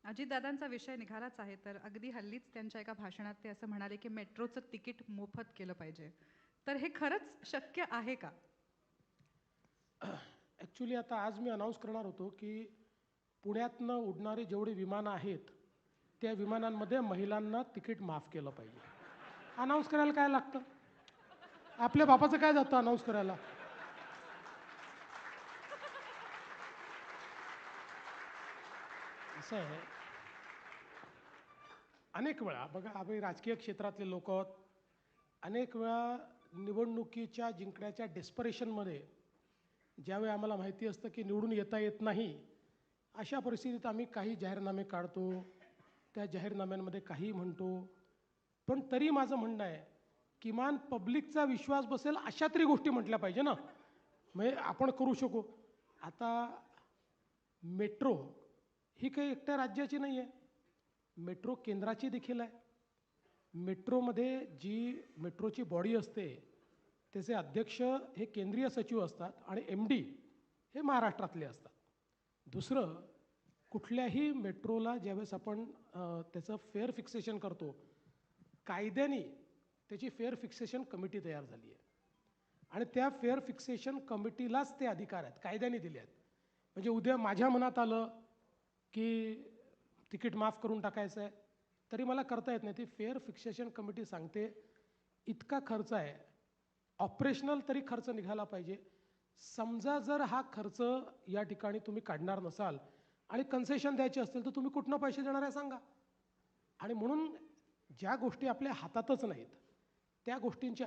अजितदादांचा विषय निघालाच आहे, तर अगदी हल्लीच त्यांच्या एका भाषणात ते असं म्हणाले, की मेट्रोचं तिकीट मोफत केलं पाहिजे. तर हे खरंच शक्य आहे का? ॲक्च्युली आता आज मी अनाऊन्स करणार होतो की पुण्यातनं उडणारी जेवढी विमानं आहेत त्या विमानांमध्ये महिलांना तिकीट माफ केलं पाहिजे. अनाऊन्स करायला काय लागतं? आपल्या बापाचं काय जातं अनाऊन्स करायला? असं आहे, अनेक वेळा बघा आम्ही राजकीय क्षेत्रातले लोक आहोत. अनेक वेळा निवडणुकीच्या जिंकण्याच्या डेस्परेशनमध्ये ज्यावेळी आम्हाला माहिती असतं की निवडून येता येत नाही, अशा परिस्थितीत आम्ही काही जाहीरनामे काढतो, त्या जाहीरनाम्यांमध्ये काही म्हणतो. पण तरी माझं म्हणणं आहे, किमान पब्लिकचा विश्वास बसेल अशा तरी गोष्टी म्हटल्या पाहिजे ना. म्हणजे आपण करू शकू. आता मेट्रो ही काही एकट्या राज्याची नाही आहे, मेट्रो केंद्राची देखील आहे. मेट्रोमध्ये जी मेट्रोची बॉडी असते त्याचे अध्यक्ष हे केंद्रीय सचिव असतात आणि एम डी हे महाराष्ट्रातले असतात. दुसरं, कुठल्याही मेट्रोला ज्यावेळेस आपण त्याचं फेअर फिक्सेशन करतो, कायद्याने त्याची फेअर फिक्सेशन कमिटी तयार झाली आहे आणि त्या फेअर फिक्सेशन कमिटीलाच ते अधिकार आहेत, कायद्याने दिले आहेत. म्हणजे उद्या माझ्या मनात आलं की तिकीट माफ करून टाकायचं आहे, तरी मला करता येत नाही. ती फेअर फिक्सेशन कमिटी सांगते इतका खर्च आहे, ऑपरेशनल तरी खर्च निघाला पाहिजे. समजा जर हा खर्च या ठिकाणी तुम्ही काढणार नसाल आणि कन्सेशन द्यायचे असतील तर तुम्ही कुठनं पैसे देणार आहे सांगा. आणि म्हणून ज्या गोष्टी आपल्या हातातच नाहीत त्या गोष्टींची